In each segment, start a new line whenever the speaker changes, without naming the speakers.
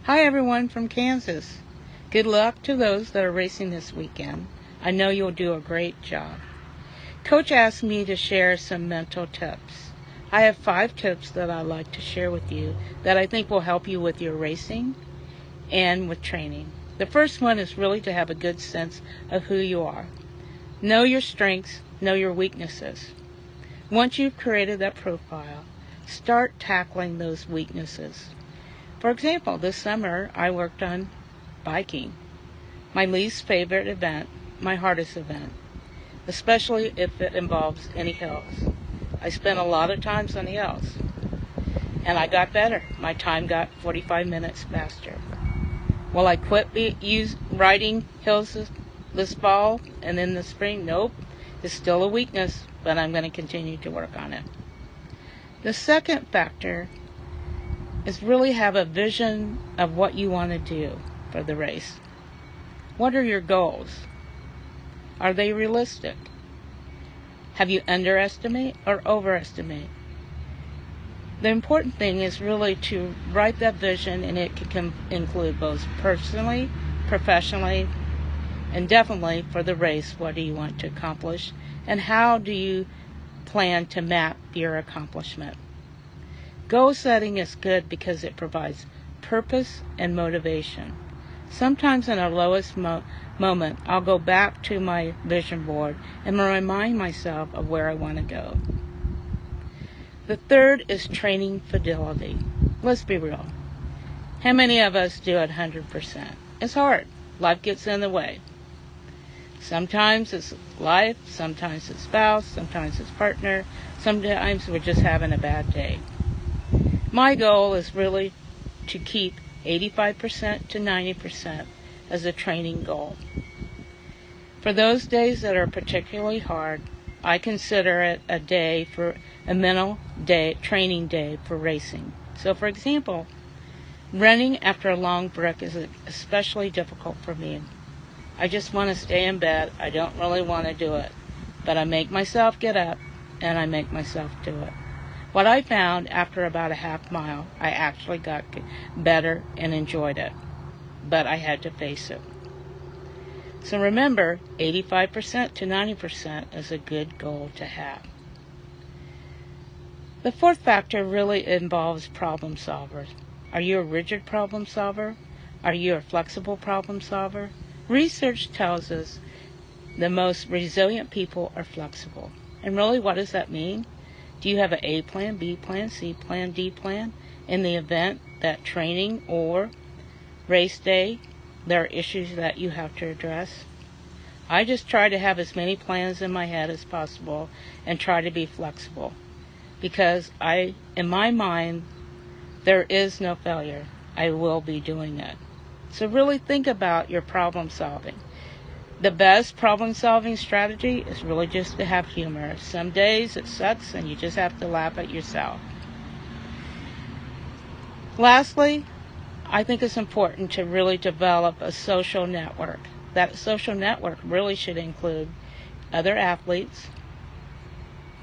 Hi everyone from Kansas. Good luck to those that are racing this weekend. I know you'll do a great job. Coach asked me to share some mental tips. I have 5 tips that I'd like to share with you that I think will help you with your racing and with training. The first one is really to have a good sense of who you are. Know your strengths, know your weaknesses. Once you've created that profile, start tackling those weaknesses. For example, this summer I worked on biking, my least favorite event, my hardest event, especially if it involves any hills. I spent a lot of times on the hills, and I got better. My time got 45 minutes faster. Will I quit riding hills this fall and in the spring? Nope. It's still a weakness, but I'm going to continue to work on it. The second factor is really have a vision of what you want to do for the race. What are your goals? Are they realistic? Have you underestimate or overestimate? The important thing is really to write that vision, and it can include both personally, professionally, and definitely for the race. What do you want to accomplish, and how do you plan to map your accomplishment? Goal setting is good because it provides purpose and motivation. Sometimes in the lowest moment, I'll go back to my vision board and remind myself of where I want to go. The third is training fidelity. Let's be real. How many of us do it 100%? It's hard. Life gets in the way. Sometimes it's life, sometimes it's spouse, sometimes it's partner, sometimes we're just having a bad day. My goal is really to keep 85% to 90% as a training goal. For those days that are particularly hard, I consider it a mental day, training day for racing. So for example, running after a long break is especially difficult for me. I just want to stay in bed. I don't really want to do it, but I make myself get up and I make myself do it. What I found after about a half mile, I actually got better and enjoyed it, but I had to face it. So remember, 85% to 90% is a good goal to have. The fourth factor really involves problem solvers. Are you a rigid problem solver? Are you a flexible problem solver? Research tells us the most resilient people are flexible. And really, what does that mean? Do you have an A plan, B plan, C plan, D plan in the event that training or race day there are issues that you have to address? I just try to have as many plans in my head as possible and try to be flexible, because in my mind, there is no failure. I will be doing it. So really think about your problem solving. The best problem solving strategy is really just to have humor. Some days it sucks and you just have to laugh at yourself. Lastly, I think it's important to really develop a social network. That social network really should include other athletes,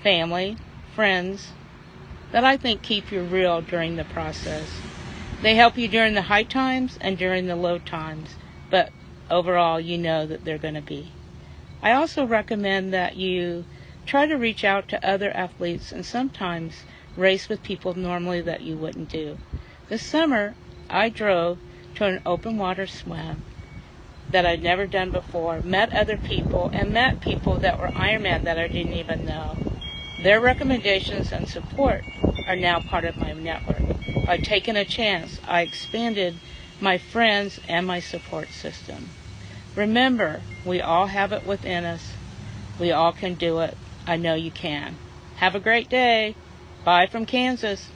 family, friends, that I think keep you real during the process. They help you during the high times and during the low times, but overall you know that they're going to be. I also recommend that you try to reach out to other athletes and sometimes race with people normally that you wouldn't do. This summer, I drove to an open water swim that I'd never done before, met other people, and met people that were Ironman that I didn't even know. Their recommendations and support are now part of my network. By taking a chance, I expanded my friends and my support system. Remember, we all have it within us. We all can do it. I know you can. Have a great day. Bye from Kansas.